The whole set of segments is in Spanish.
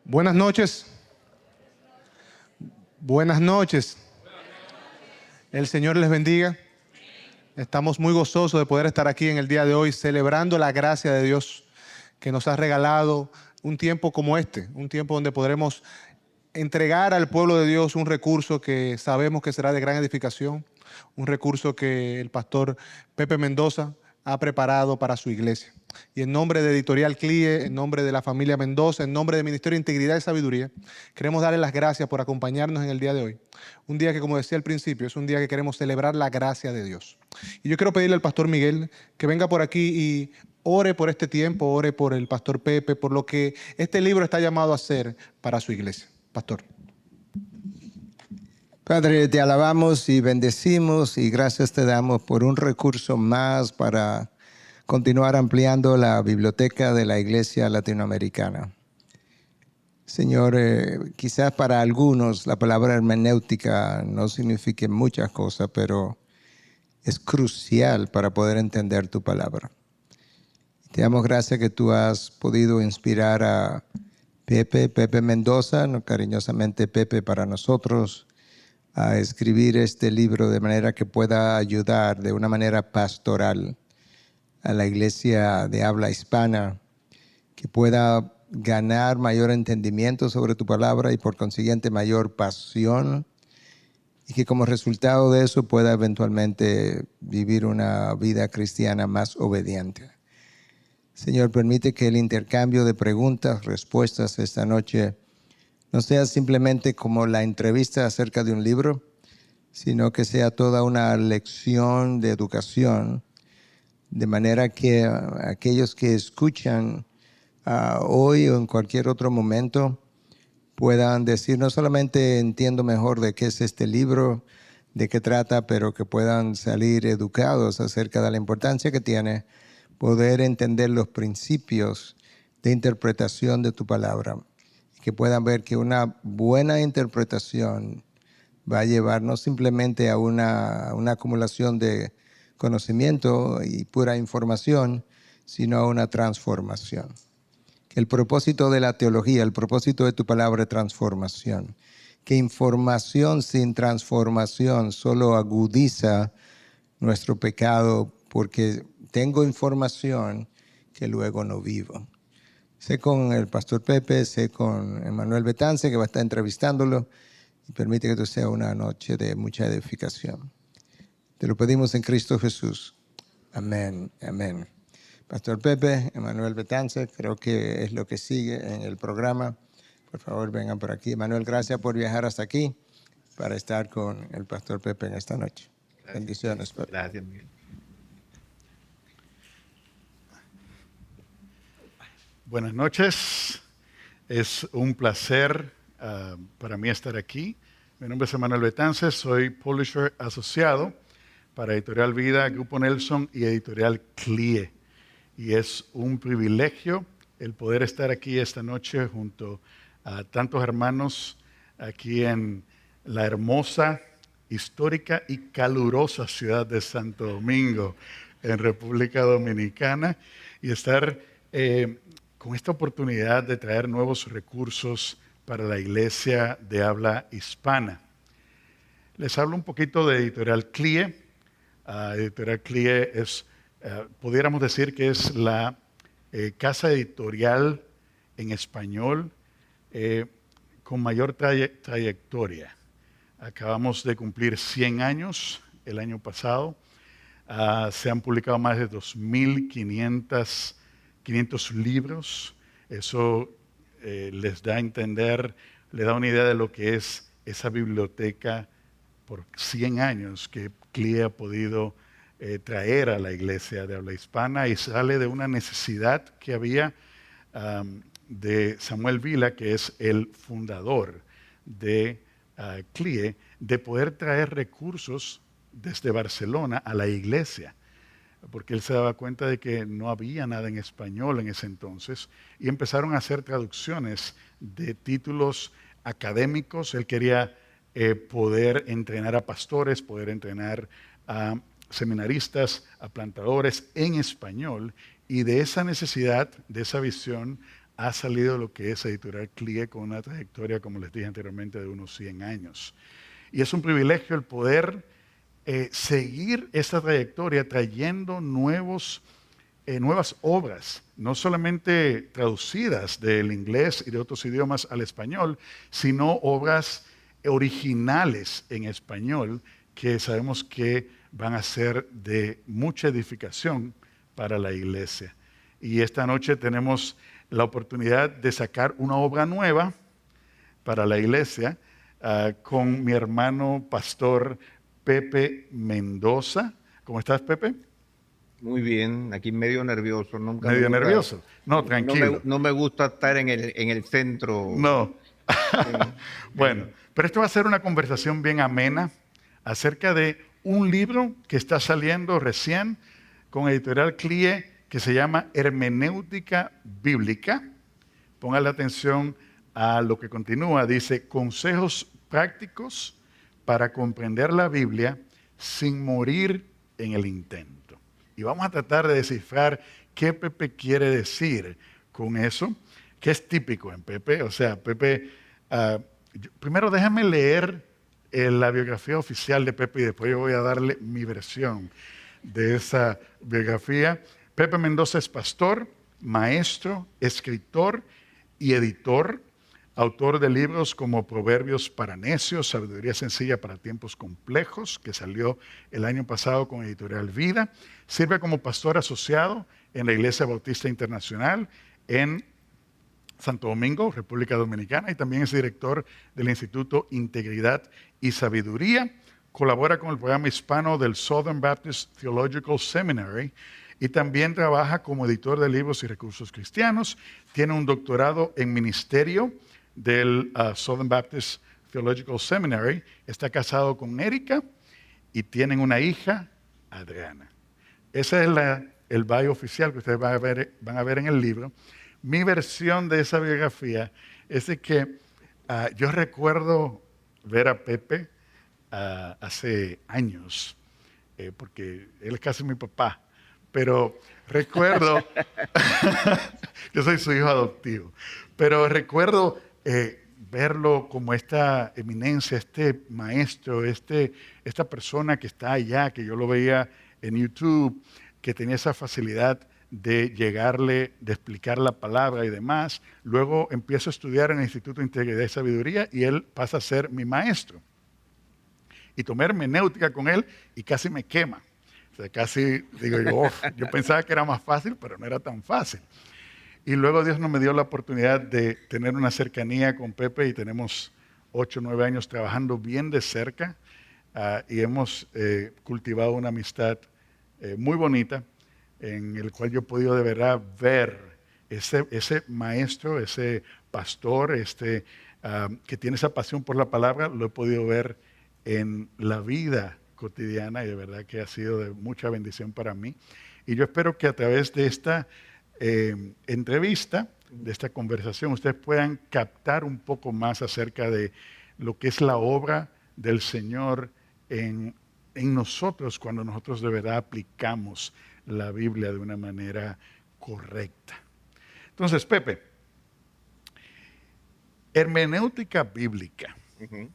Buenas noches. Buenas noches. El Señor les bendiga. Estamos muy gozosos de poder estar aquí en el día de hoy celebrando la gracia de Dios que nos ha regalado un tiempo como este, un tiempo donde podremos entregar al pueblo de Dios un recurso que sabemos que será de gran edificación, un recurso que el pastor Pepe Mendoza ha preparado para su iglesia. Y en nombre de Editorial CLIE, en nombre de la familia Mendoza, en nombre del Ministerio de Integridad y Sabiduría, queremos darle las gracias por acompañarnos en el día de hoy. Un día que, como decía al principio, es un día que queremos celebrar la gracia de Dios. Y yo quiero pedirle al pastor Miguel que venga por aquí y ore por este tiempo, ore por el pastor Pepe, por lo que este libro está llamado a hacer para su iglesia. Pastor. Padre, te alabamos y bendecimos y gracias te damos por un recurso más para continuar ampliando la biblioteca de la Iglesia Latinoamericana. Señor, quizás para algunos la palabra hermenéutica no signifique muchas cosas, pero es crucial para poder entender tu palabra. Te damos gracias que tú has podido inspirar a Pepe Mendoza, cariñosamente Pepe para nosotros, a escribir este libro de manera que pueda ayudar de una manera pastoral a la iglesia de habla hispana, que pueda ganar mayor entendimiento sobre tu palabra y por consiguiente mayor pasión, y que como resultado de eso pueda eventualmente vivir una vida cristiana más obediente. Señor, permite que el intercambio de preguntas, respuestas esta noche no sea simplemente como la entrevista acerca de un libro, sino que sea toda una lección de educación, de manera que aquellos que escuchan hoy o en cualquier otro momento puedan decir, no solamente entiendo mejor de qué es este libro, de qué trata, pero que puedan salir educados acerca de la importancia que tiene poder entender los principios de interpretación de tu palabra. Que puedan ver que una buena interpretación va a llevar no simplemente a una acumulación de conocimiento y pura información, sino a una transformación. Que el propósito de la teología, el propósito de tu palabra es transformación. Que información sin transformación solo agudiza nuestro pecado, porque tengo información que luego no vivo. Sé con el pastor Pepe, sé con Emanuel Betance, que va a estar entrevistándolo, y permite que esto sea una noche de mucha edificación. Te lo pedimos en Cristo Jesús. Amén, amén. Pastor Pepe, Emanuel Betance, creo que es lo que sigue en el programa. Por favor, vengan por aquí. Emanuel, gracias por viajar hasta aquí para estar con el pastor Pepe en esta noche. Gracias. Bendiciones, Pepe. Gracias, Miguel. Buenas noches. Es un placer para mí estar aquí. Mi nombre es Emanuel Betance, soy publisher asociado para Editorial Vida, Grupo Nelson y Editorial CLIE. Y es un privilegio el poder estar aquí esta noche junto a tantos hermanos aquí en la hermosa, histórica y calurosa ciudad de Santo Domingo, en República Dominicana, y estar con esta oportunidad de traer nuevos recursos para la iglesia de habla hispana. Les hablo un poquito de Editorial CLIE. Editorial CLIE es, pudiéramos decir que es la casa editorial en español con mayor trayectoria. Acabamos de cumplir 100 años el año pasado. Se han publicado más de 2.500 libros. Eso les da a entender, les da una idea de lo que es esa biblioteca por 100 años que CLIE ha podido traer a la iglesia de habla hispana, y sale de una necesidad que había de Samuel Vila, que es el fundador de CLIE, de poder traer recursos desde Barcelona a la iglesia, porque él se daba cuenta de que no había nada en español en ese entonces, y empezaron a hacer traducciones de títulos académicos. Él quería poder entrenar a pastores, poder entrenar a seminaristas, a plantadores en español, y de esa necesidad, de esa visión, ha salido lo que es Editorial CLIE con una trayectoria, como les dije anteriormente, de unos 100 años. Y es un privilegio el poder seguir esta trayectoria trayendo nuevas obras, no solamente traducidas del inglés y de otros idiomas al español, sino obras originales en español que sabemos que van a ser de mucha edificación para la iglesia. Y esta noche tenemos la oportunidad de sacar una obra nueva para la iglesia con mi hermano pastor Pepe Mendoza. ¿Cómo estás, Pepe? Muy bien, aquí medio nervioso. Nunca me ¿Medio gusta- nervioso? No, tranquilo. No me gusta estar en el centro. No. Bueno, pero esto va a ser una conversación bien amena acerca de un libro que está saliendo recién con Editorial CLIE que se llama Hermenéutica Bíblica. Póngale atención a lo que continúa. Dice, consejos prácticos para comprender la Biblia sin morir en el intento. Y vamos a tratar de descifrar qué Pepe quiere decir con eso, que es típico en Pepe. O sea, Pepe, primero déjame leer la biografía oficial de Pepe y después yo voy a darle mi versión de esa biografía. Pepe Mendoza es pastor, maestro, escritor y editor, autor de libros como Proverbios para Necios, Sabiduría Sencilla para Tiempos Complejos, que salió el año pasado con Editorial Vida. Sirve como pastor asociado en la Iglesia Bautista Internacional en Santo Domingo, República Dominicana, y también es director del Instituto Integridad y Sabiduría. Colabora con el programa hispano del Southern Baptist Theological Seminary y también trabaja como editor de libros y recursos cristianos. Tiene un doctorado en ministerio del Southern Baptist Theological Seminary. Está casado con Erika y tienen una hija, Adriana. Ese es el bio oficial que ustedes van a ver en el libro. Mi versión de esa biografía es de que yo recuerdo ver a Pepe hace años, porque él es casi mi papá, pero recuerdo, yo soy su hijo adoptivo, pero recuerdo verlo como esta eminencia, este maestro, esta persona que está allá, que yo lo veía en YouTube, que tenía esa facilidad de llegarle, de explicar la palabra y demás. Luego empiezo a estudiar en el Instituto de Integridad y Sabiduría y él pasa a ser mi maestro. Y tomé hermenéutica con él y casi me quema. O sea, casi digo yo pensaba que era más fácil, pero no era tan fácil. Y luego Dios nos me dio la oportunidad de tener una cercanía con Pepe y tenemos 8 o 9 años trabajando bien de cerca y hemos cultivado una amistad muy bonita en el cual yo he podido de verdad ver ese maestro, ese pastor, que tiene esa pasión por la palabra, lo he podido ver en la vida cotidiana y de verdad que ha sido de mucha bendición para mí. Y yo espero que a través de esta entrevista, de esta conversación, ustedes puedan captar un poco más acerca de lo que es la obra del Señor en nosotros cuando nosotros de verdad aplicamos la Biblia de una manera correcta. Entonces, Pepe, hermenéutica bíblica. Uh-huh.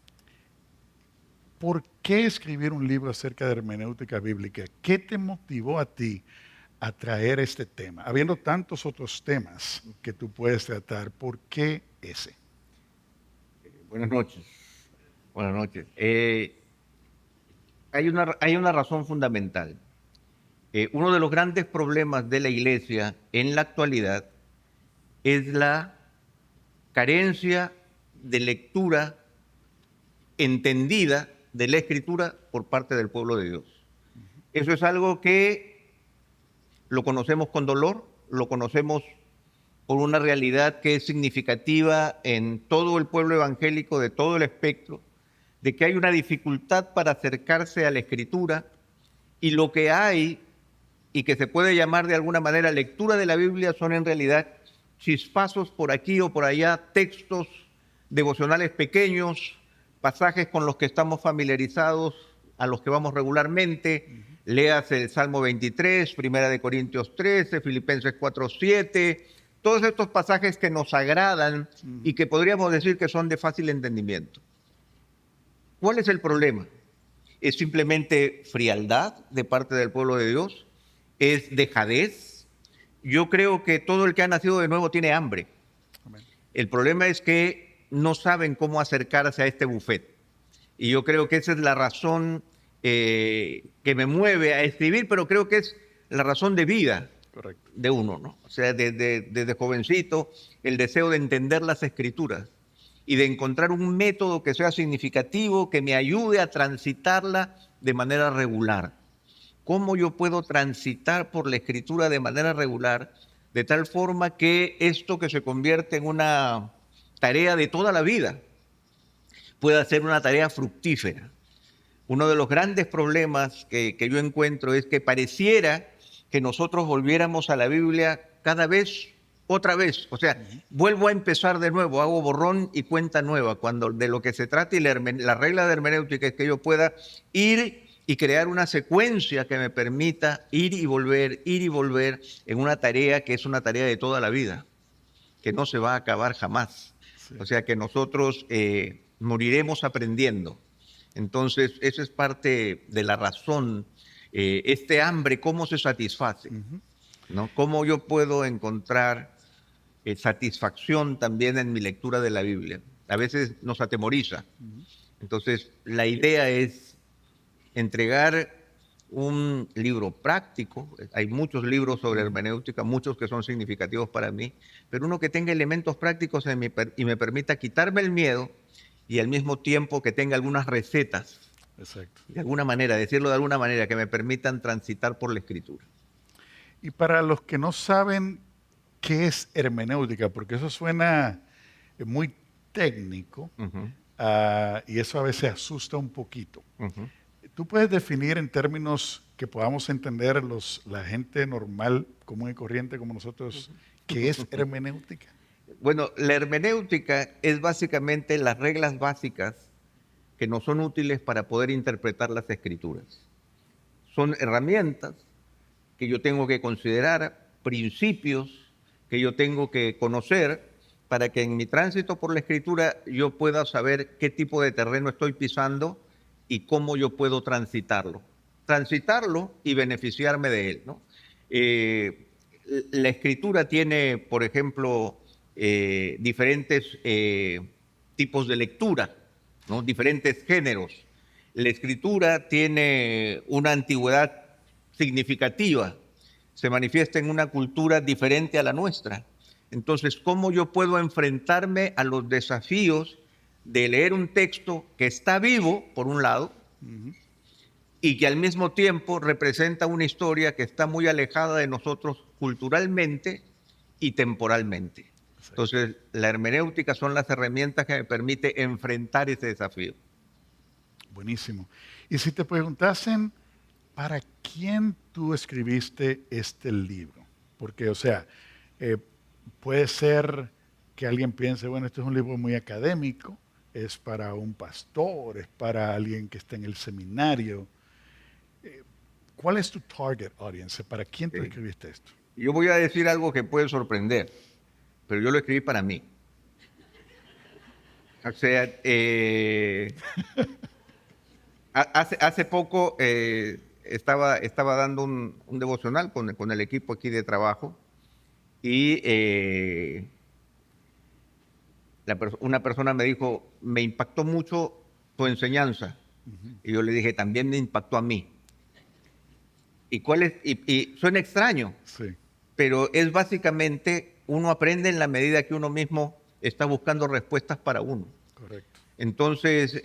¿Por qué escribir un libro acerca de hermenéutica bíblica? ¿Qué te motivó a ti a traer este tema? Habiendo tantos otros temas que tú puedes tratar, ¿por qué ese? Buenas noches. Buenas noches. Hay una razón fundamental. Uno de los grandes problemas de la Iglesia en la actualidad es la carencia de lectura entendida de la Escritura por parte del pueblo de Dios. Eso es algo que lo conocemos con dolor, lo conocemos por una realidad que es significativa en todo el pueblo evangélico, de todo el espectro, de que hay una dificultad para acercarse a la Escritura y lo que hay y que se puede llamar de alguna manera lectura de la Biblia son en realidad chispazos por aquí o por allá, textos devocionales pequeños, pasajes con los que estamos familiarizados, a los que vamos regularmente. Léase el Salmo 23, Primera de Corintios 13, Filipenses 4:7, Todos estos pasajes que nos agradan y que podríamos decir que son de fácil entendimiento. ¿Cuál es el problema? ¿Es simplemente frialdad de parte del pueblo de Dios? ¿Es dejadez? Yo creo que todo el que ha nacido de nuevo tiene hambre. Amén. El problema es que no saben cómo acercarse a este buffet. Y yo creo que esa es la razón que me mueve a escribir, pero creo que es la razón de vida Correcto. de uno, ¿no? O sea, desde jovencito, el deseo de entender las escrituras y de encontrar un método que sea significativo, que me ayude a transitarla de manera regular. ¿Cómo yo puedo transitar por la escritura de manera regular, de tal forma que esto que se convierte en una tarea de toda la vida pueda ser una tarea fructífera? Uno de los grandes problemas que yo encuentro es que pareciera que nosotros volviéramos a la Biblia cada vez, otra vez. O sea, vuelvo a empezar de nuevo, hago borrón y cuenta nueva, cuando de lo que se trata y la regla de hermenéutica es que yo pueda ir y crear una secuencia que me permita ir y volver en una tarea que es una tarea de toda la vida, que no se va a acabar jamás. Sí. O sea, que nosotros moriremos aprendiendo. Entonces, esa es parte de la razón. Este hambre, ¿cómo se satisface? ¿No? ¿Cómo yo puedo encontrar satisfacción también en mi lectura de la Biblia? A veces nos atemoriza. Entonces, la idea es entregar un libro práctico. Hay muchos libros sobre hermenéutica, muchos que son significativos para mí, pero uno que tenga elementos prácticos y me permita quitarme el miedo y al mismo tiempo que tenga algunas recetas, Exacto. de alguna manera, decirlo de alguna manera, que me permitan transitar por la escritura. Y para los que no saben qué es hermenéutica, porque eso suena muy técnico, y eso a veces asusta un poquito. ¿Tú puedes definir en términos que podamos entender la gente normal, común y corriente como nosotros, qué es hermenéutica? Bueno, la hermenéutica es básicamente las reglas básicas que nos son útiles para poder interpretar las escrituras. Son herramientas que yo tengo que considerar, principios que yo tengo que conocer para que en mi tránsito por la escritura yo pueda saber qué tipo de terreno estoy pisando y cómo yo puedo transitarlo y beneficiarme de él, ¿no? La escritura tiene, por ejemplo, diferentes tipos de lectura, ¿no? Diferentes géneros. La escritura tiene una antigüedad significativa, se manifiesta en una cultura diferente a la nuestra. Entonces, ¿cómo yo puedo enfrentarme a los desafíos de leer un texto que está vivo, por un lado, y que al mismo tiempo representa una historia que está muy alejada de nosotros culturalmente y temporalmente? Entonces, la hermenéutica son las herramientas que me permiten enfrentar ese desafío. Buenísimo. Y si te preguntasen, ¿para quién tú escribiste este libro? Porque, o sea, puede ser que alguien piense, bueno, este es un libro muy académico, es para un pastor, es para alguien que está en el seminario. ¿Cuál es tu target audience? ¿Para quién tú escribiste esto? Yo voy a decir algo que puede sorprender, pero yo lo escribí para mí. O sea, hace poco estaba dando un devocional con el equipo aquí de trabajo y una persona me dijo, me impactó mucho tu enseñanza. Y yo le dije, también me impactó a mí. ¿Y cuál es? Y suena extraño, Sí. pero es básicamente, uno aprende en la medida que uno mismo está buscando respuestas para uno. Correcto. Entonces,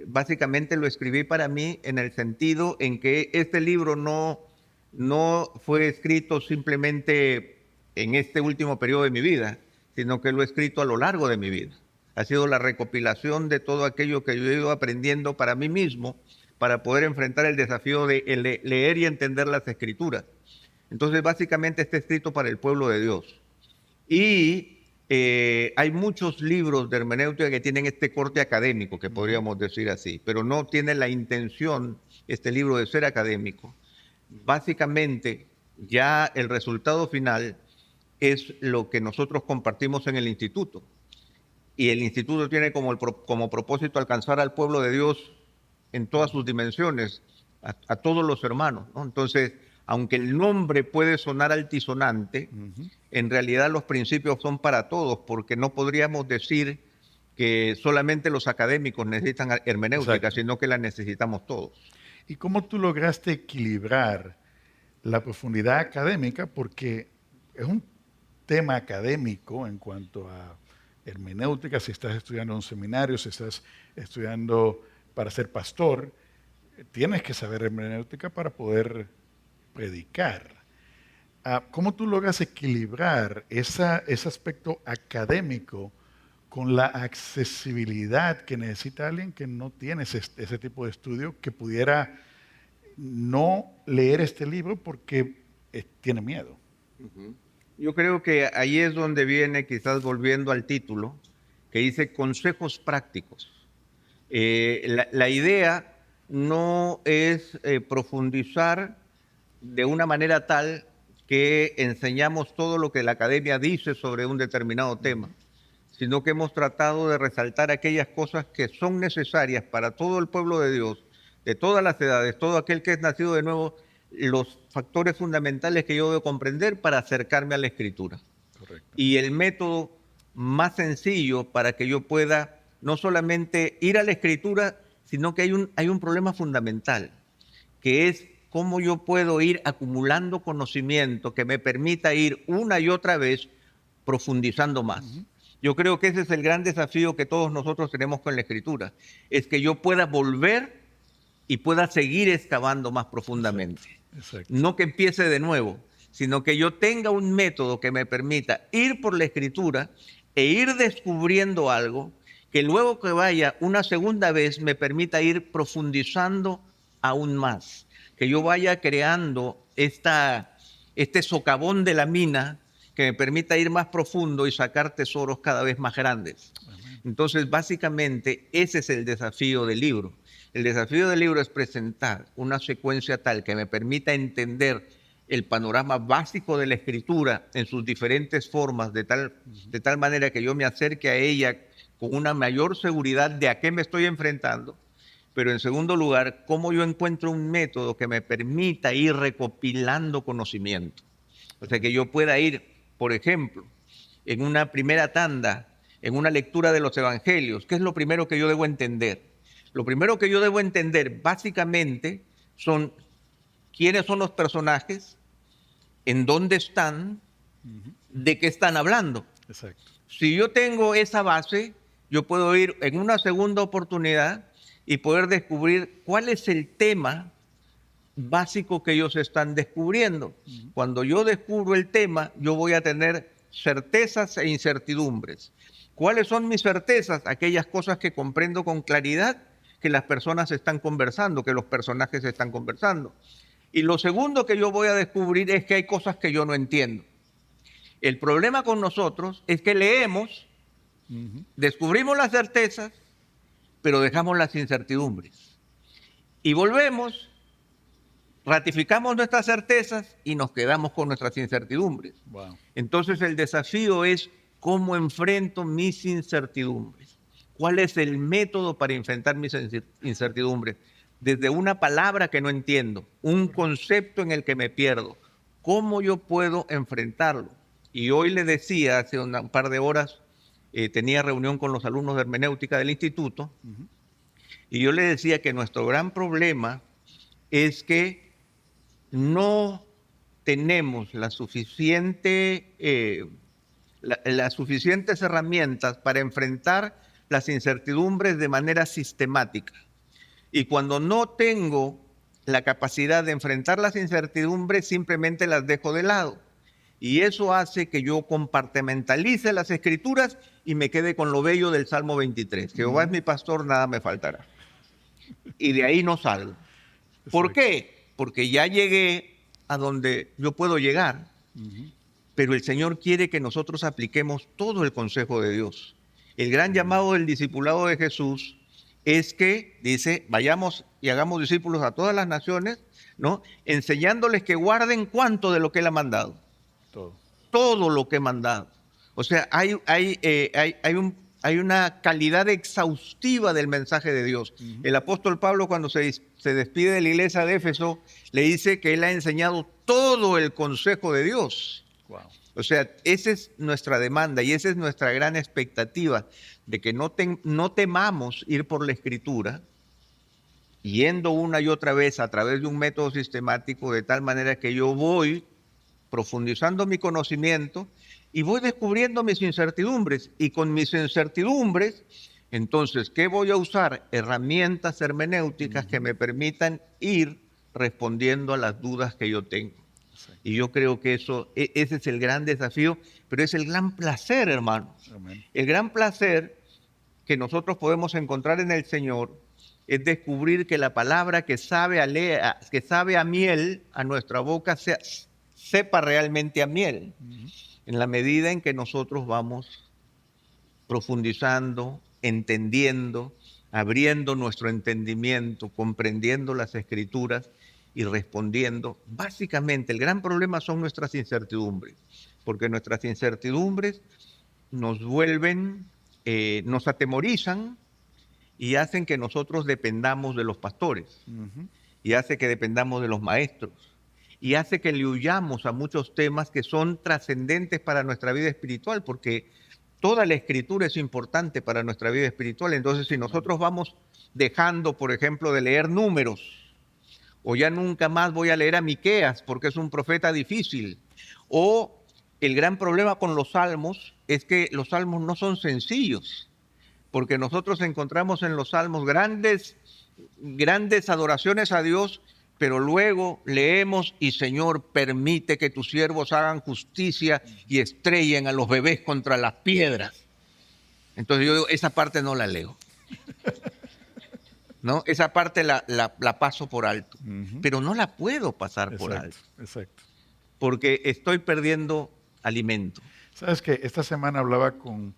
básicamente lo escribí para mí en el sentido en que este libro no fue escrito simplemente en este último periodo de mi vida, sino que lo he escrito a lo largo de mi vida. Ha sido la recopilación de todo aquello que yo he ido aprendiendo para mí mismo, para poder enfrentar el desafío de leer y entender las escrituras. Entonces, básicamente está escrito para el pueblo de Dios. Y hay muchos libros de hermenéutica que tienen este corte académico, que podríamos decir así, pero no tiene la intención, este libro, de ser académico. Básicamente, ya el resultado final es lo que nosotros compartimos en el instituto. Y el instituto tiene como propósito alcanzar al pueblo de Dios en todas sus dimensiones, a todos los hermanos, ¿no? Entonces, aunque el nombre puede sonar altisonante, en realidad los principios son para todos, porque no podríamos decir que solamente los académicos necesitan hermenéutica, Exacto. sino que la necesitamos todos. ¿Y cómo tú lograste equilibrar la profundidad académica? Porque es un tema académico en cuanto a hermenéutica, si estás estudiando en un seminario, si estás estudiando para ser pastor, tienes que saber hermenéutica para poder predicar. ¿Cómo tú logras equilibrar ese aspecto académico con la accesibilidad que necesita alguien que no tiene ese tipo de estudio, que pudiera no leer este libro porque tiene miedo? Yo creo que ahí es donde viene, quizás volviendo al título, que dice consejos prácticos. La idea no es profundizar de una manera tal que enseñamos todo lo que la academia dice sobre un determinado tema, sino que hemos tratado de resaltar aquellas cosas que son necesarias para todo el pueblo de Dios, de todas las edades, todo aquel que es nacido de nuevo, los factores fundamentales que yo debo comprender para acercarme a la Escritura. Correcto. Y el método más sencillo para que yo pueda no solamente ir a la Escritura, sino que hay un problema fundamental, que es cómo yo puedo ir acumulando conocimiento que me permita ir una y otra vez profundizando más. Yo creo que ese es el gran desafío que todos nosotros tenemos con la Escritura, es que yo pueda volver y pueda seguir excavando más profundamente. Exacto. No que empiece de nuevo, sino que yo tenga un método que me permita ir por la Escritura e ir descubriendo algo que luego que vaya una segunda vez me permita ir profundizando aún más, que yo vaya creando este socavón de la mina que me permita ir más profundo y sacar tesoros cada vez más grandes. Entonces, básicamente, ese es el desafío del libro. El desafío del libro es presentar una secuencia tal que me permita entender el panorama básico de la Escritura en sus diferentes formas, de tal manera que yo me acerque a ella con una mayor seguridad de a qué me estoy enfrentando. Pero en segundo lugar, cómo yo encuentro un método que me permita ir recopilando conocimiento. O sea, que yo pueda ir, por ejemplo, en una primera tanda, en una lectura de los evangelios. ¿Qué es lo primero que yo debo entender? Lo primero que yo debo entender básicamente son quiénes son los personajes, en dónde están, de qué están hablando. Exacto. Si yo tengo esa base, yo puedo ir en una segunda oportunidad y poder descubrir cuál es el tema básico que ellos están descubriendo. Cuando yo descubro el tema, yo voy a tener certezas e incertidumbres. ¿Cuáles son mis certezas? Aquellas cosas que comprendo con claridad que las personas están conversando, que los personajes están conversando. Y lo segundo que yo voy a descubrir es que hay cosas que yo no entiendo. El problema con nosotros es que leemos, descubrimos las certezas, pero dejamos las incertidumbres. Y volvemos, ratificamos nuestras certezas y nos quedamos con nuestras incertidumbres. Wow. Entonces el desafío es cómo enfrento mis incertidumbres. ¿Cuál es el método para enfrentar mis incertidumbres? Desde una palabra que no entiendo, un concepto en el que me pierdo. ¿Cómo yo puedo enfrentarlo? Y hoy le decía, hace un par de horas, tenía reunión con los alumnos de hermenéutica del instituto, y yo le decía que nuestro gran problema es que no tenemos las suficientes herramientas para enfrentar las incertidumbres de manera sistemática. Y cuando no tengo la capacidad de enfrentar las incertidumbres, simplemente las dejo de lado. Y eso hace que yo compartimentalice las escrituras y me quede con lo bello del Salmo 23. Jehová es mi pastor, nada me faltará. Y de ahí no salgo. ¿Por qué? Porque ya llegué a donde yo puedo llegar. Pero el Señor quiere que nosotros apliquemos todo el consejo de Dios. El gran llamado del discipulado de Jesús es que, dice, vayamos y hagamos discípulos a todas las naciones, ¿no? Enseñándoles que guarden cuánto de lo que Él ha mandado. Todo. todo lo que he mandado. O sea, hay una calidad exhaustiva del mensaje de Dios. El apóstol Pablo, cuando se despide de la iglesia de Éfeso, le dice que él ha enseñado todo el consejo de Dios. Wow. O sea, esa es nuestra demanda y esa es nuestra gran expectativa, de que no temamos ir por la Escritura, yendo una y otra vez a través de un método sistemático, de tal manera que yo voy profundizando mi conocimiento y voy descubriendo mis incertidumbres. Y con mis incertidumbres, entonces, ¿qué voy a usar? Herramientas hermenéuticas que me permitan ir respondiendo a las dudas que yo tengo. Y yo creo que ese es el gran desafío, pero es el gran placer, hermanos. Amén. El gran placer que nosotros podemos encontrar en el Señor es descubrir que la palabra que sabe a miel a nuestra boca sepa realmente a miel, en la medida en que nosotros vamos profundizando, entendiendo, abriendo nuestro entendimiento, comprendiendo las Escrituras y respondiendo. Básicamente, el gran problema son nuestras incertidumbres, porque nuestras incertidumbres nos nos atemorizan y hacen que nosotros dependamos de los pastores, y hace que dependamos de los maestros, y hace que le huyamos a muchos temas que son trascendentes para nuestra vida espiritual, porque toda la Escritura es importante para nuestra vida espiritual. Entonces, si nosotros vamos dejando, por ejemplo, de leer Números, o ya nunca más voy a leer a Miqueas porque es un profeta difícil, o el gran problema con los salmos es que los salmos no son sencillos, porque nosotros encontramos en los salmos grandes adoraciones a Dios, pero luego leemos: y Señor, permite que tus siervos hagan justicia y estrellen a los bebés contra las piedras. Entonces yo digo, esa parte no la leo, ¿no? Esa parte la paso por alto, pero no la puedo pasar por alto, Exacto. porque estoy perdiendo alimento. Sabes que esta semana hablaba con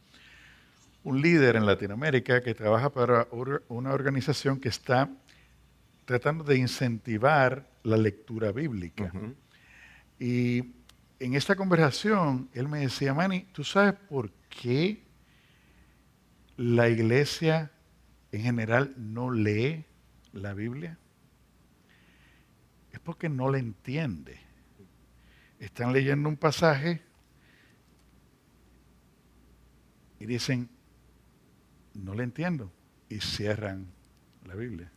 un líder en Latinoamérica que trabaja para una organización que está tratando de incentivar la lectura bíblica. Y en esta conversación, él me decía: Manny, ¿tú sabes por qué la iglesia en general no lee la Biblia? Es porque no la entiende. Están leyendo un pasaje y dicen: no le entiendo, y cierran la Biblia.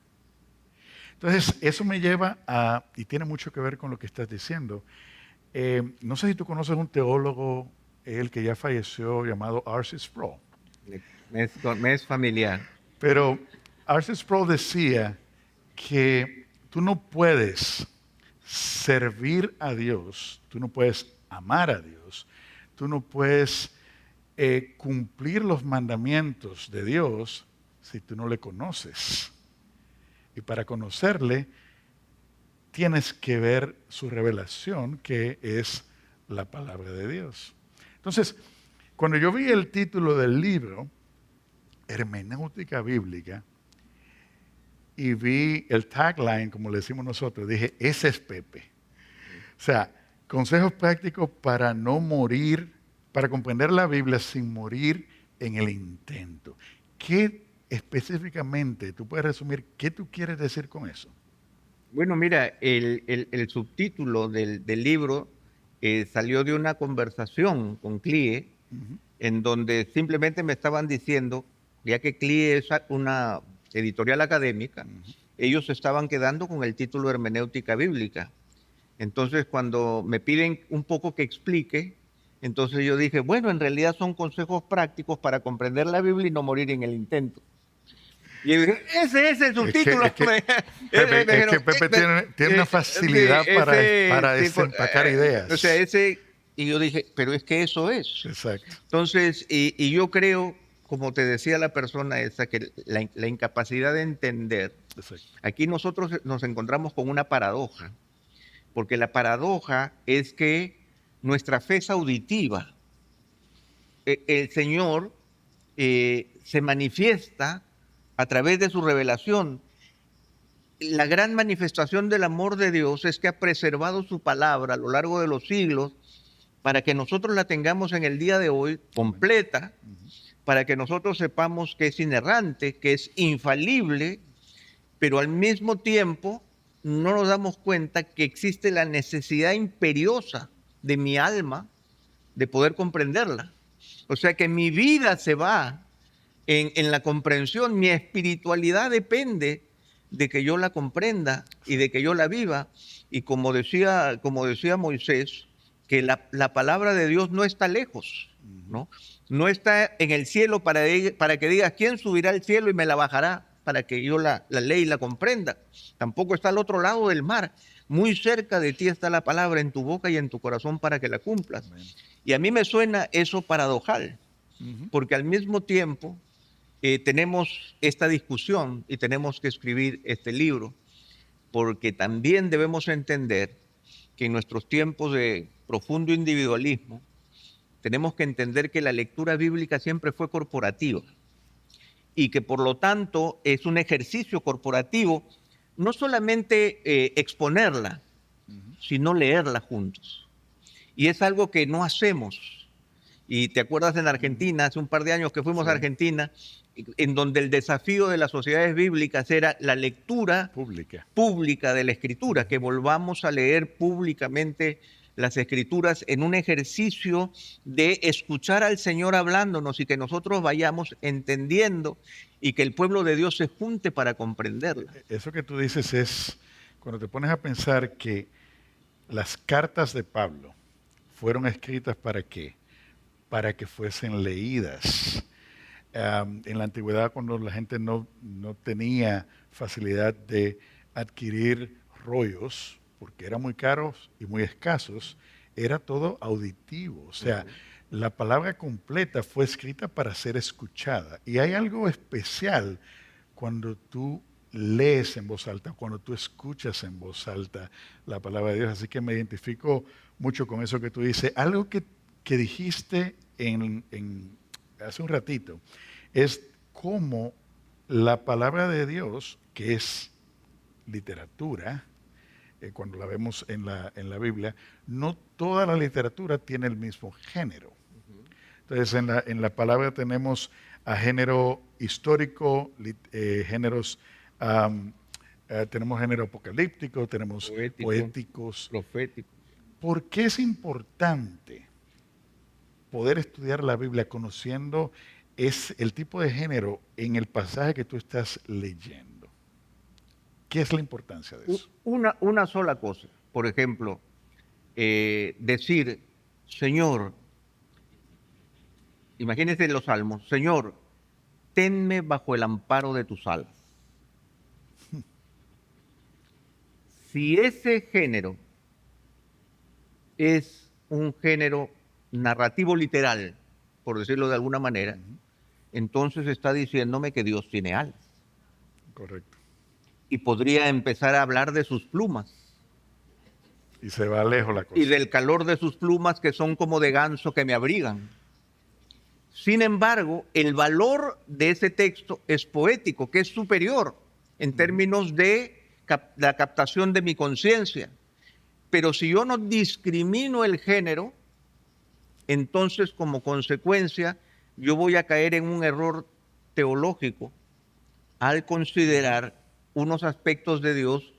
Entonces, eso me lleva y tiene mucho que ver con lo que estás diciendo. No sé si tú conoces un teólogo, él que ya falleció, llamado R.C. Sproul. Me es familiar. Pero R.C. Sproul decía que tú no puedes servir a Dios, tú no puedes amar a Dios, tú no puedes cumplir los mandamientos de Dios si tú no le conoces. Y para conocerle, tienes que ver su revelación, que es la palabra de Dios. Entonces, cuando yo vi el título del libro, Hermenéutica Bíblica, y vi el tagline, como le decimos nosotros, dije: ese es Pepe. O sea, consejos prácticos para no morir, para comprender la Biblia sin morir en el intento. ¿Qué específicamente tú puedes resumir qué tú quieres decir con eso? Bueno, mira, el subtítulo del libro salió de una conversación con CLIE, en donde simplemente me estaban diciendo, ya que CLIE es una editorial académica, ellos estaban quedando con el título Hermenéutica Bíblica. Entonces, cuando me piden un poco que explique, entonces yo dije, bueno, en realidad son consejos prácticos para comprender la Biblia y no morir en el intento. Y yo dije, ese es el subtítulo. Es que Pepe tiene una facilidad para desempacar ideas. O sea, y yo dije, pero es que eso es. Exacto. Entonces, y yo creo, como te decía la persona esa, que la incapacidad de entender. Exacto. Aquí nosotros nos encontramos con una paradoja, porque la paradoja es que nuestra fe es auditiva. El Señor se manifiesta a través de su revelación. La gran manifestación del amor de Dios es que ha preservado su palabra a lo largo de los siglos para que nosotros la tengamos en el día de hoy completa, para que nosotros sepamos que es inerrante, que es infalible, pero al mismo tiempo no nos damos cuenta que existe la necesidad imperiosa de mi alma de poder comprenderla. O sea que mi vida se va en la comprensión, mi espiritualidad depende de que yo la comprenda y de que yo la viva. Y como decía Moisés, que la palabra de Dios no está lejos, ¿no? No está en el cielo para que digas, ¿quién subirá al cielo y me la bajará para que yo la lea y la comprenda? Tampoco está al otro lado del mar. Muy cerca de ti está la palabra en tu boca y en tu corazón para que la cumplas. Amén. Y a mí me suena eso paradojal, porque al mismo tiempo tenemos esta discusión y tenemos que escribir este libro, porque también debemos entender que en nuestros tiempos de profundo individualismo, tenemos que entender que la lectura bíblica siempre fue corporativa y que por lo tanto es un ejercicio corporativo, no solamente exponerla, sino leerla juntos. Y es algo que no hacemos. Y te acuerdas en Argentina, hace un par de años que fuimos Sí. a Argentina, en donde el desafío de las sociedades bíblicas era la lectura pública de la Escritura, que volvamos a leer públicamente las Escrituras en un ejercicio de escuchar al Señor hablándonos y que nosotros vayamos entendiendo y que el pueblo de Dios se junte para comprenderla. Eso que tú dices es, cuando te pones a pensar que las cartas de Pablo fueron escritas ¿para qué? Para que fuesen leídas. En la antigüedad, cuando la gente no tenía facilidad de adquirir rollos, porque eran muy caros y muy escasos, era todo auditivo. O sea, la palabra completa fue escrita para ser escuchada. Y hay algo especial cuando tú lees en voz alta, cuando tú escuchas en voz alta la palabra de Dios. Así que me identifico mucho con eso que tú dices. Algo que dijiste hace un ratito es cómo la palabra de Dios, que es literatura, cuando la vemos en la Biblia, no toda la literatura tiene el mismo género. Entonces, en la palabra tenemos a género histórico, géneros, tenemos género apocalíptico, tenemos poéticos. Profético. ¿Por qué es importante poder estudiar la Biblia conociendo el tipo de género en el pasaje que tú estás leyendo? ¿Qué es la importancia de eso? Una sola cosa. Por ejemplo, decir, Señor, imagínense los salmos, Señor, tenme bajo el amparo de tus alas. Si ese género es un género narrativo literal, por decirlo de alguna manera, entonces está diciéndome que Dios tiene alas. Correcto. Y podría empezar a hablar de sus plumas. Y se va lejos la cosa. Y del calor de sus plumas que son como de ganso que me abrigan. Sin embargo, el valor de ese texto es poético, que es superior en términos de la captación de mi conciencia. Pero si yo no discrimino el género, entonces como consecuencia yo voy a caer en un error teológico al considerar unos aspectos de Dios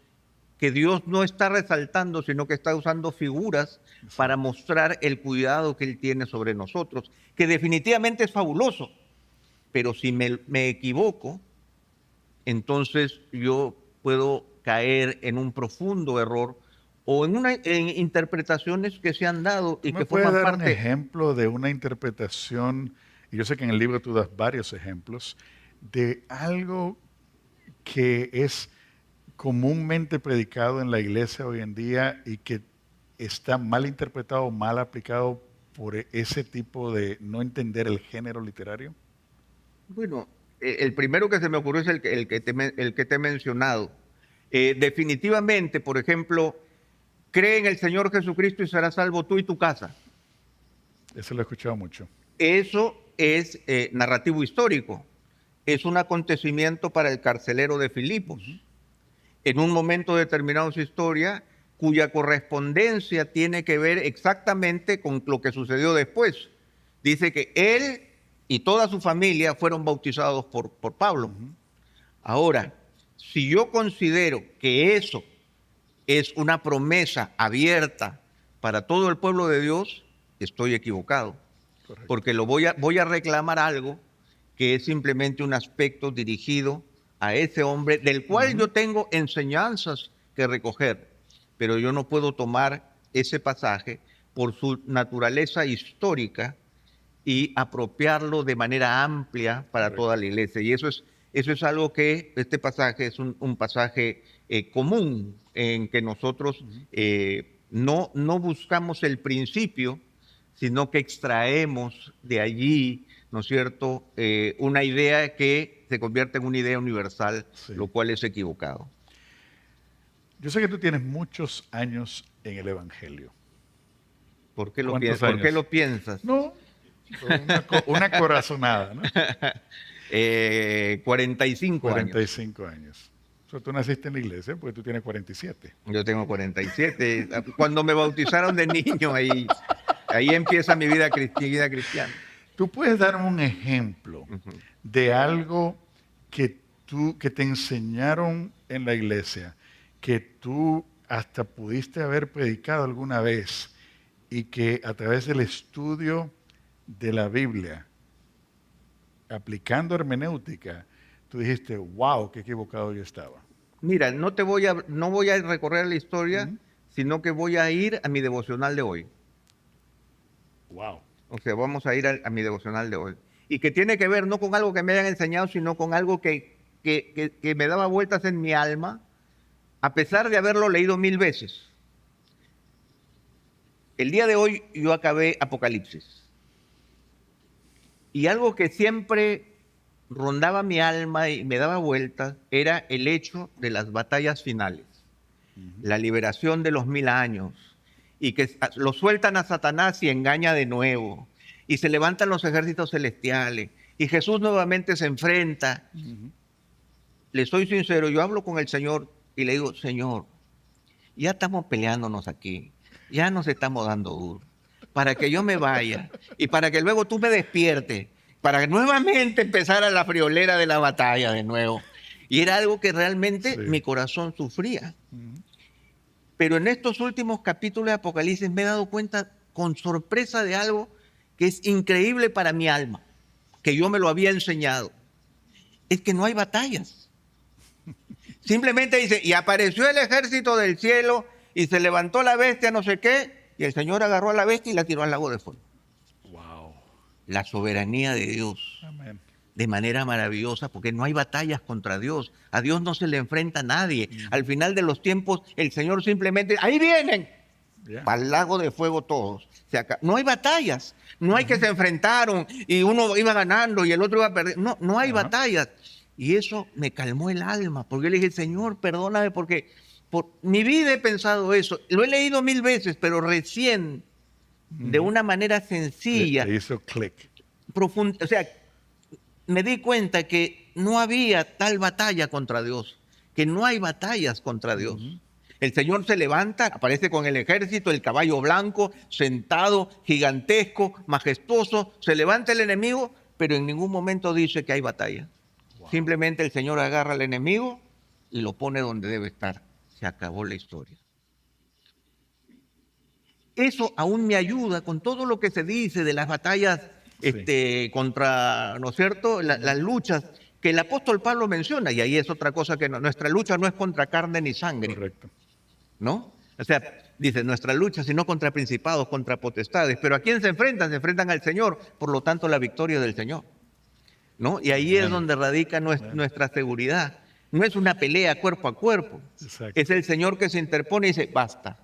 que Dios no está resaltando, sino que está usando figuras para mostrar el cuidado que Él tiene sobre nosotros, que definitivamente es fabuloso. Pero si me equivoco, entonces yo puedo caer en un profundo error o en interpretaciones que se han dado y ¿Me que puedes forman dar un parte. ejemplo de una interpretación, y yo sé que en el libro tú das varios ejemplos, de algo que es comúnmente predicado en la iglesia hoy en día y que está mal interpretado o mal aplicado por ese tipo de no entender el género literario? Bueno, el primero que se me ocurrió es el que te he mencionado. Definitivamente, por ejemplo, cree en el Señor Jesucristo y serás salvo tú y tu casa. Eso lo he escuchado mucho. Eso es narrativo histórico. Es un acontecimiento para el carcelero de Filipos. En un momento determinado de su historia, cuya correspondencia tiene que ver exactamente con lo que sucedió después. Dice que él y toda su familia fueron bautizados por Pablo. Ahora, si yo considero que eso es una promesa abierta para todo el pueblo de Dios, estoy equivocado. Correcto. Porque voy a reclamar algo que es simplemente un aspecto dirigido a ese hombre del cual yo tengo enseñanzas que recoger, pero yo no puedo tomar ese pasaje por su naturaleza histórica y apropiarlo de manera amplia para Correcto. toda la iglesia. Y eso es algo que este pasaje es un pasaje común en que nosotros no buscamos el principio, sino que extraemos de allí, ¿no es cierto?, una idea que se convierte en una idea universal, Sí. lo cual es equivocado. Yo sé que tú tienes muchos años en el Evangelio. ¿Por qué lo, ¿Cuántos ¿por qué años? lo piensas? No, una corazonada, ¿no? 45 años. 45 años. O sea, tú naciste en la iglesia porque tú tienes 47. Yo tengo 47. Cuando me bautizaron de niño, ahí empieza mi vida cristiana. ¿Tú puedes darme un ejemplo de algo que te enseñaron en la iglesia, que tú hasta pudiste haber predicado alguna vez y que a través del estudio de la Biblia, aplicando hermenéutica, tú dijiste, wow, qué equivocado yo estaba? Mira, no voy a recorrer la historia, sino que voy a ir a mi devocional de hoy. Wow. O sea, vamos a ir a mi devocional de hoy. Y que tiene que ver no con algo que me hayan enseñado, sino con algo que me daba vueltas en mi alma, a pesar de haberlo leído 1000 veces. El día de hoy yo acabé Apocalipsis. Y algo que siempre rondaba mi alma y me daba vueltas era el hecho de las batallas finales. La liberación de los 1000 años. Y que lo sueltan a Satanás y engaña de nuevo. Y se levantan los ejércitos celestiales. Y Jesús nuevamente se enfrenta. Le soy sincero, yo hablo con el Señor y le digo, Señor, ya estamos peleándonos aquí. Ya nos estamos dando duro. Para que yo me vaya y para que luego tú me despiertes. Para nuevamente empezar a la friolera de la batalla de nuevo. Y era algo que realmente Sí. mi corazón sufría. Pero en estos últimos capítulos de Apocalipsis me he dado cuenta con sorpresa de algo que es increíble para mi alma, que yo me lo había enseñado. Es que no hay batallas. Simplemente dice, y apareció el ejército del cielo y se levantó la bestia, no sé qué, y el Señor agarró a la bestia y la tiró al lago de fuego. Wow. La soberanía de Dios. Amén. De manera maravillosa, porque no hay batallas contra Dios. A Dios no se le enfrenta a nadie. Al final de los tiempos, el Señor simplemente, ahí vienen, Yeah. para el lago de fuego todos. No hay batallas, no hay que se enfrentaron y uno iba ganando y el otro iba perdiendo. No hay batallas. Y eso me calmó el alma, porque yo le dije, Señor, perdóname, porque por mi vida he pensado eso. Lo he leído 1000 veces, pero recién, de una manera sencilla, Te hizo click. profunda, o sea, me di cuenta que no había tal batalla contra Dios, que no hay batallas contra Dios. El Señor se levanta, aparece con el ejército, el caballo blanco, sentado, gigantesco, majestuoso, se levanta el enemigo, pero en ningún momento dice que hay batalla. Wow. Simplemente el Señor agarra al enemigo y lo pone donde debe estar. Se acabó la historia. Eso aún me ayuda con todo lo que se dice de las batallas contra, ¿no es cierto?, las luchas que el apóstol Pablo menciona, y ahí es otra cosa que nuestra lucha no es contra carne ni sangre, Correcto. ¿no? O sea, dice, nuestra lucha sino contra principados, contra potestades, pero ¿a quién se enfrentan? Se enfrentan al Señor, por lo tanto la victoria del Señor, ¿no? Y ahí es donde radica nuestra seguridad. No es una pelea cuerpo a cuerpo, Exacto. es el Señor que se interpone y dice, basta,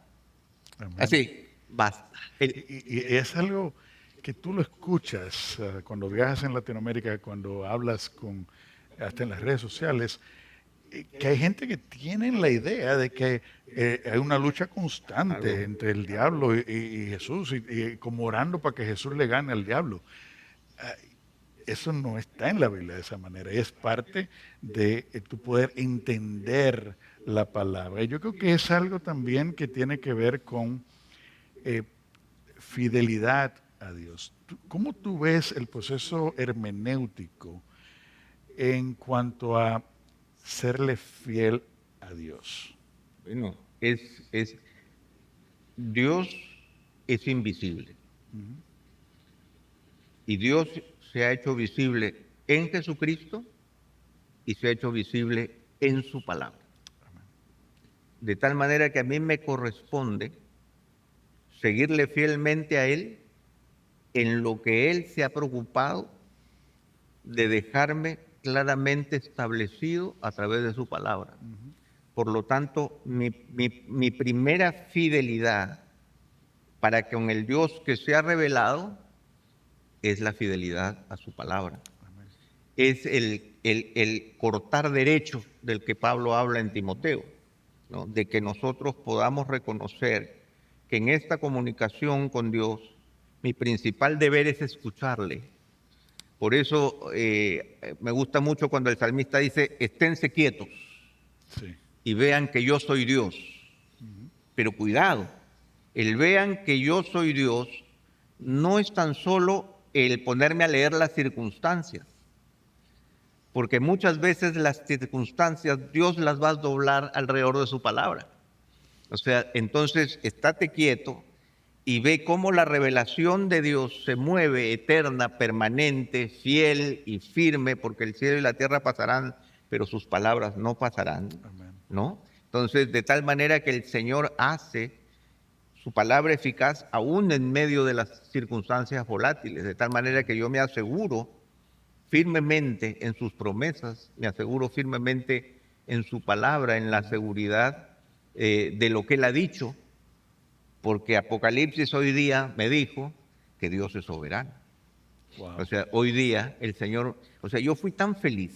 Amén. así, basta. Y es algo que tú lo escuchas cuando viajas en Latinoamérica, cuando hablas hasta en las redes sociales, que hay gente que tiene la idea de que hay una lucha constante entre el diablo y Jesús, y como orando para que Jesús le gane al diablo. Eso no está en la Biblia de esa manera, y es parte de tu poder entender la palabra. Y yo creo que es algo también que tiene que ver con fidelidad a Dios. ¿Cómo tú ves el proceso hermenéutico en cuanto a serle fiel a Dios? Bueno, Dios es invisible. Y Dios se ha hecho visible en Jesucristo y se ha hecho visible en su palabra. De tal manera que a mí me corresponde seguirle fielmente a Él en lo que Él se ha preocupado de dejarme claramente establecido a través de su palabra. Por lo tanto, mi primera fidelidad para con el Dios que se ha revelado es la fidelidad a su palabra. Es el cortar derecho del que Pablo habla en Timoteo, ¿no? De que nosotros podamos reconocer que en esta comunicación con Dios mi principal deber es escucharle. Por eso me gusta mucho cuando el salmista dice, esténse quietos Sí. y vean que yo soy Dios. Pero cuidado, el vean que yo soy Dios no es tan solo el ponerme a leer las circunstancias, porque muchas veces las circunstancias Dios las va a doblar alrededor de su palabra. O sea, entonces estate quieto y ve cómo la revelación de Dios se mueve eterna, permanente, fiel y firme, porque el cielo y la tierra pasarán, pero sus palabras no pasarán, Amén. ¿no? Entonces, de tal manera que el Señor hace su palabra eficaz aún en medio de las circunstancias volátiles, de tal manera que yo me aseguro firmemente en sus promesas, me aseguro firmemente en su palabra, en la seguridad de lo que Él ha dicho, porque Apocalipsis hoy día me dijo que Dios es soberano. Wow. O sea, hoy día el Señor, o sea, yo fui tan feliz,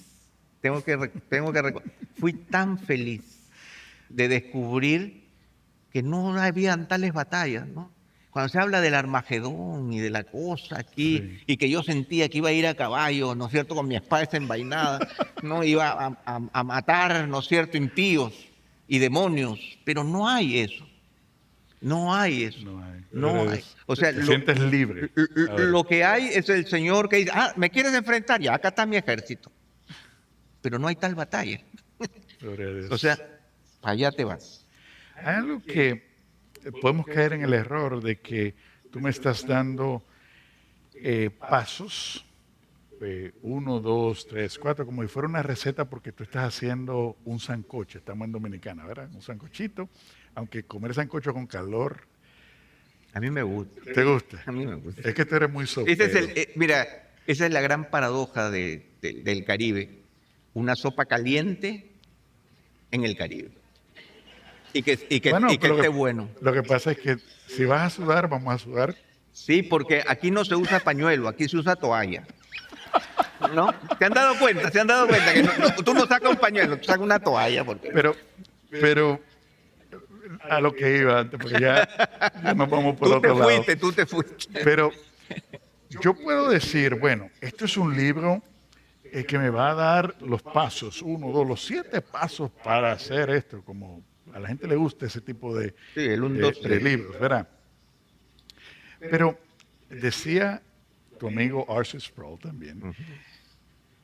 fui tan feliz de descubrir que no habían tales batallas, ¿no? Cuando se habla del Armagedón y de la cosa aquí, Sí. y que yo sentía que iba a ir a caballo, ¿no es cierto?, con mi espada desenvainada, no iba a matar, ¿no es cierto?, impíos y demonios, pero no hay eso. No hay eso. No hay. No hay. O sea, Te sientes libre. ahora. lo que hay es el Señor que dice, ¿me quieres enfrentar? Ya, acá está mi ejército. Pero no hay tal batalla. Gloria a Dios. O sea, allá te vas. Hay algo que podemos caer en el error de que tú me estás dando pasos, 1, 2, 3, 4, como si fuera una receta porque tú estás haciendo un sancocho. Estamos en Dominicana, ¿verdad? Un sancochito. Aunque comer sancocho con calor, A mí me gusta. ¿te gusta? A mí me gusta. Es que tú eres muy Ese es sopero. mira, esa es la gran paradoja del Caribe. Una sopa caliente en el Caribe. Y que Bueno, pero esté bueno. lo que pasa es que si vas a sudar, vamos a sudar. Sí, porque aquí no se usa pañuelo, aquí se usa toalla. ¿No? ¿Se han dado cuenta? ¿Se han dado cuenta que tú no sacas un pañuelo, tú sacas una toalla? Porque... Pero a lo que iba antes, porque ya nos vamos por Tú te otro lado. tú te fuiste. Pero yo puedo decir, bueno, esto es un libro que me va a dar los pasos, 1, 2, los 7 pasos para hacer esto, como a la gente le gusta ese tipo de, Sí, el 1, de- 2, de 3. libros, ¿verdad? Pero decía tu amigo Arthur Sproul también,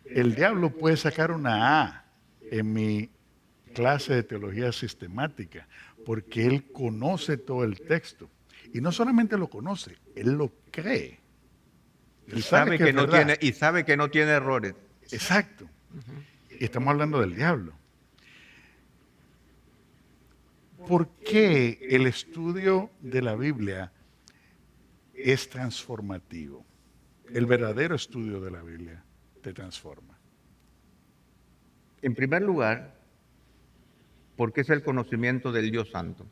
el diablo puede sacar una A en mi clase de teología sistemática, porque él conoce todo el texto. Y no solamente lo conoce, él lo cree. Él sabe que es verdad. Y sabe que no tiene errores. Exacto. Y estamos hablando del diablo. ¿Por qué el estudio de la Biblia es transformativo? El verdadero estudio de la Biblia te transforma. En primer lugar, porque es el conocimiento del Dios Santo.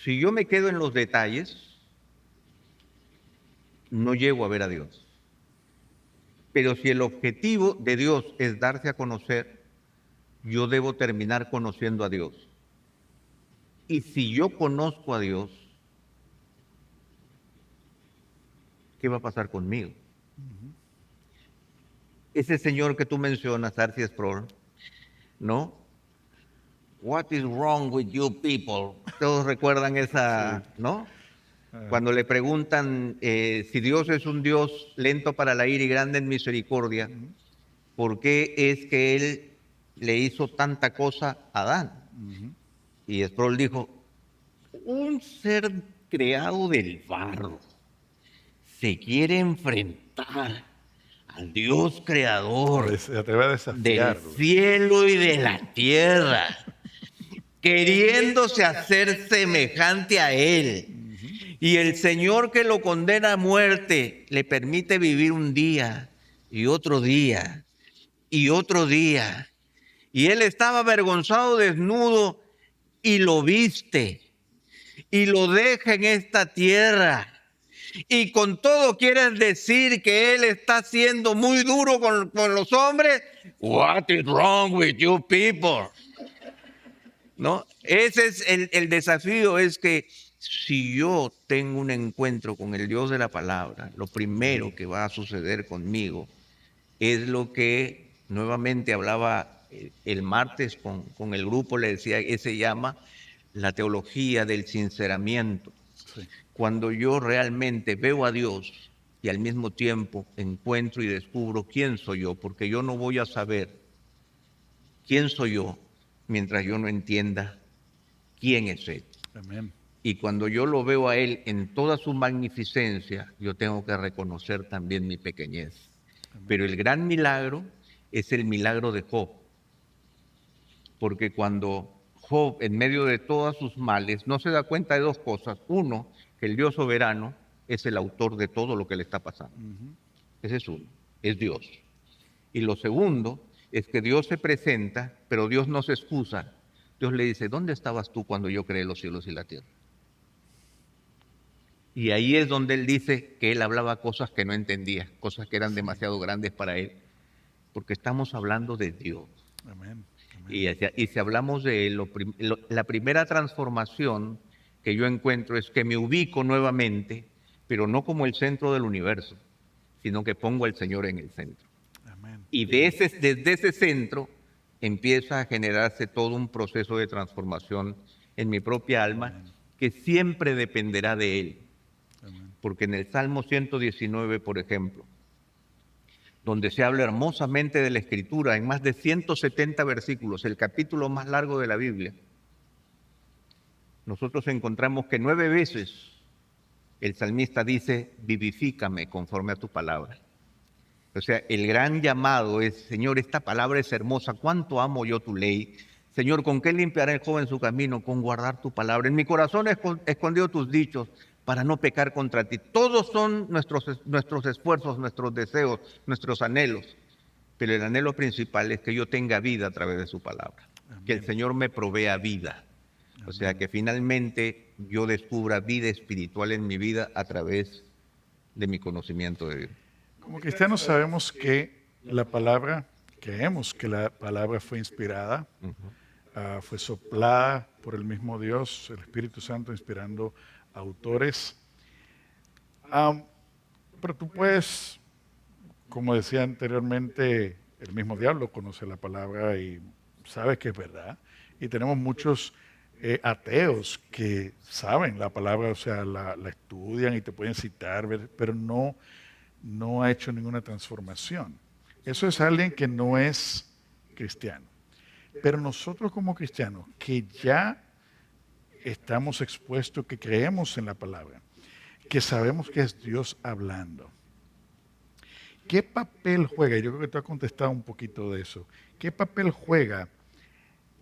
Si yo me quedo en los detalles, no llego a ver a Dios. Pero si el objetivo de Dios es darse a conocer, yo debo terminar conociendo a Dios. Y si yo conozco a Dios, ¿qué va a pasar conmigo? Ese señor que tú mencionas, Arthur Sproul, ¿no? What is wrong with you people? Todos recuerdan esa, ¿no? Cuando le preguntan si Dios es un Dios lento para la ira y grande en misericordia, ¿por qué es que Él le hizo tanta cosa a Adán? Y Sproul dijo, un ser creado del barro se quiere enfrentar al Dios creador Se atreve a del desafiarlo. cielo y de la tierra, queriéndose hacer semejante a Él. Y el Señor que lo condena a muerte le permite vivir un día y otro día y otro día. Y Él estaba avergonzado, desnudo, y lo viste y lo deja en esta tierra. Y con todo quieres decir que Él está siendo muy duro con los hombres. What is wrong with you people? ¿No? Ese es el desafío, es que si yo tengo un encuentro con el Dios de la palabra, lo primero que va a suceder conmigo es lo que nuevamente hablaba el martes con el grupo, le decía, se llama la teología del sinceramiento. Sí. Cuando yo realmente veo a Dios y al mismo tiempo encuentro y descubro quién soy yo, porque yo no voy a saber quién soy yo mientras yo no entienda quién es Él. Amén. Y cuando yo lo veo a Él en toda su magnificencia, yo tengo que reconocer también mi pequeñez. Pero el gran milagro es el milagro de Job. Porque cuando Job, en medio de todos sus males, no se da cuenta de dos cosas. Uno, que el Dios soberano es el autor de todo lo que le está pasando. Ese es uno, es Dios. Y lo segundo es que Dios se presenta, pero Dios no se excusa. Dios le dice, ¿dónde estabas tú cuando yo creé los cielos y la tierra? Y ahí es donde él dice que él hablaba cosas que no entendía, cosas que eran demasiado grandes para él, porque estamos hablando de Dios. Amén. Y si hablamos de él, la primera transformación que yo encuentro es que me ubico nuevamente, pero no como el centro del universo, sino que pongo al Señor en el centro. Amén. Y desde ese centro empieza a generarse todo un proceso de transformación en mi propia alma que siempre dependerá de Él. Porque en el Salmo 119, por ejemplo, donde se habla hermosamente de la Escritura, en más de 170 versículos, el capítulo más largo de la Biblia, nosotros encontramos que 9 veces el salmista dice, vivifícame conforme a tu palabra. O sea, el gran llamado es, Señor, esta palabra es hermosa, cuánto amo yo tu ley. Señor, ¿con qué limpiará el joven su camino? Con guardar tu palabra. En mi corazón he escondido tus dichos para no pecar contra ti. Todos son nuestros esfuerzos, nuestros deseos, nuestros anhelos. Pero el anhelo principal es que yo tenga vida a través de su palabra. Amén. Que el Señor me provea vida. Amén. O sea, que finalmente yo descubra vida espiritual en mi vida a través de mi conocimiento de Dios. Como cristianos sabemos que la palabra, creemos que la palabra fue inspirada, fue soplada por el mismo Dios, el Espíritu Santo inspirando autores. Pero tú puedes, como decía anteriormente, el mismo diablo conoce la palabra y sabe que es verdad. Y tenemos muchos ateos que saben la palabra, o sea, la estudian y te pueden citar, pero no ha hecho ninguna transformación. Eso es alguien que no es cristiano. Pero nosotros como cristianos, que ya estamos expuestos, que creemos en la palabra, que sabemos que es Dios hablando, ¿qué papel juega? Yo creo que tú has contestado un poquito de eso. ¿Qué papel juega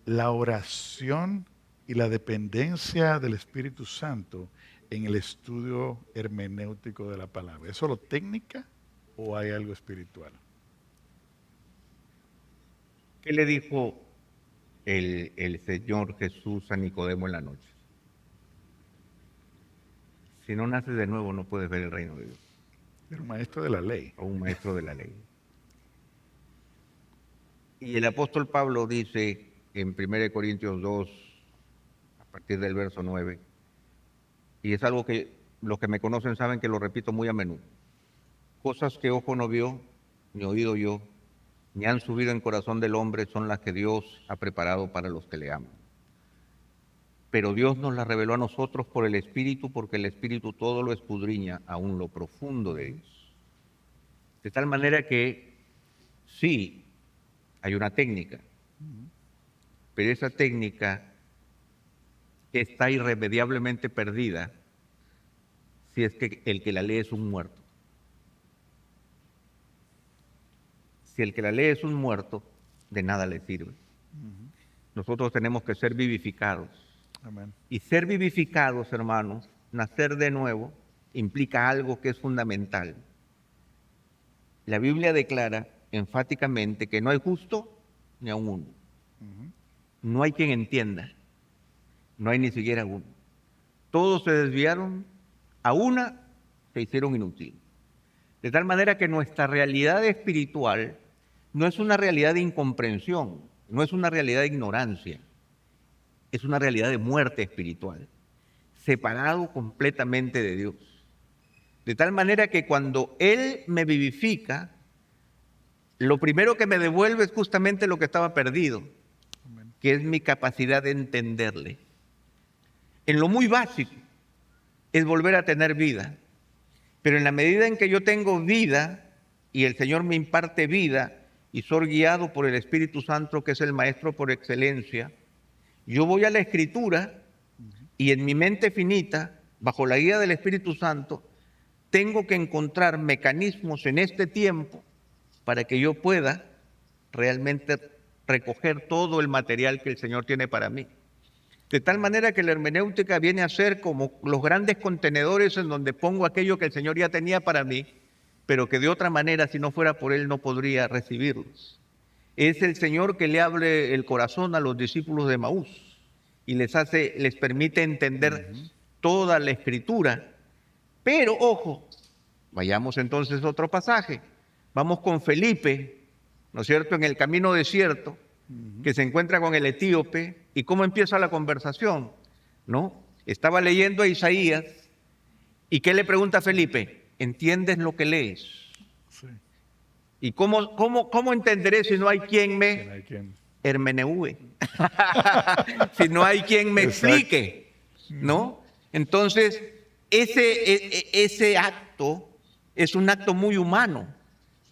la oración y la dependencia del Espíritu Santo en el estudio hermenéutico de la palabra? ¿Es solo técnica o hay algo espiritual? ¿Qué le dijo el Señor Jesús a Nicodemo en la noche? Si no naces de nuevo no puedes ver el reino de Dios. Era un maestro de la ley. O un maestro de la ley. Y el apóstol Pablo dice en 1 Corintios 2, a partir del verso 9, y es algo que los que me conocen saben que lo repito muy a menudo. Cosas que ojo no vio, ni oído yo, ni han subido en corazón del hombre son las que Dios ha preparado para los que le aman. pero Dios nos la reveló a nosotros por el Espíritu, porque el Espíritu todo lo escudriña, aún lo profundo de Dios. De tal manera que sí, hay una técnica, pero esa técnica está irremediablemente perdida si es que el que la lee es un muerto. Si el que la lee es un muerto, de nada le sirve. Nosotros tenemos que ser vivificados. Amén. Y ser vivificados, hermanos, nacer de nuevo, implica algo que es fundamental. La Biblia declara enfáticamente que no hay justo ni a uno. No hay quien entienda. No hay ni siquiera uno. Todos se desviaron, a una se hicieron inútiles. De tal manera que nuestra realidad espiritual no es una realidad de incomprensión, no es una realidad de ignorancia, es una realidad de muerte espiritual, separado completamente de Dios. De tal manera que cuando Él me vivifica, lo primero que me devuelve es justamente lo que estaba perdido, que es mi capacidad de entenderle. En lo muy básico es volver a tener vida, pero en la medida en que yo tengo vida y el Señor me imparte vida y soy guiado por el Espíritu Santo, que es el Maestro por excelencia, yo voy a la Escritura y en mi mente finita, bajo la guía del Espíritu Santo, tengo que encontrar mecanismos en este tiempo para que yo pueda realmente recoger todo el material que el Señor tiene para mí. De tal manera que la hermenéutica viene a ser como los grandes contenedores en donde pongo aquello que el Señor ya tenía para mí, pero que de otra manera, si no fuera por Él, no podría recibirlos. Es el Señor que le abre el corazón a los discípulos de Maús y les permite entender toda la Escritura. Pero, ojo, vayamos entonces a otro pasaje. Vamos con Felipe, ¿no es cierto?, en el camino desierto, que se encuentra con el etíope, y cómo empieza la conversación, ¿no? Estaba leyendo a Isaías, y ¿qué le pregunta a Felipe? ¿Entiendes lo que lees? Sí. ¿Y cómo entenderé si no hay quien me Hay quien. hermeneúe? Si no hay quien me explique, ¿no? Entonces, ese acto es un acto muy humano,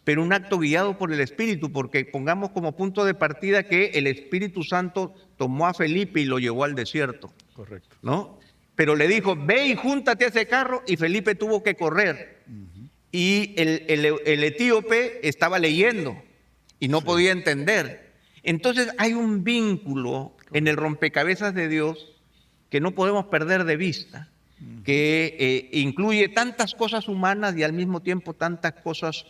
pero un acto guiado por el Espíritu, porque pongamos como punto de partida que el Espíritu Santo tomó a Felipe y lo llevó al desierto, Correcto. ¿no? Pero le dijo, ve y júntate a ese carro, y Felipe tuvo que correr. Y el etíope estaba leyendo y no podía entender. Entonces hay un vínculo en el rompecabezas de Dios que no podemos perder de vista, que incluye tantas cosas humanas y al mismo tiempo tantas cosas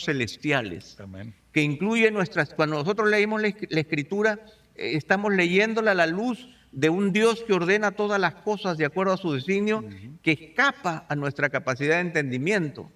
celestiales, Amén. que incluye cuando nosotros leímos la Escritura, estamos leyéndola a la luz de un Dios que ordena todas las cosas de acuerdo a su designio, que escapa a nuestra capacidad de entendimiento.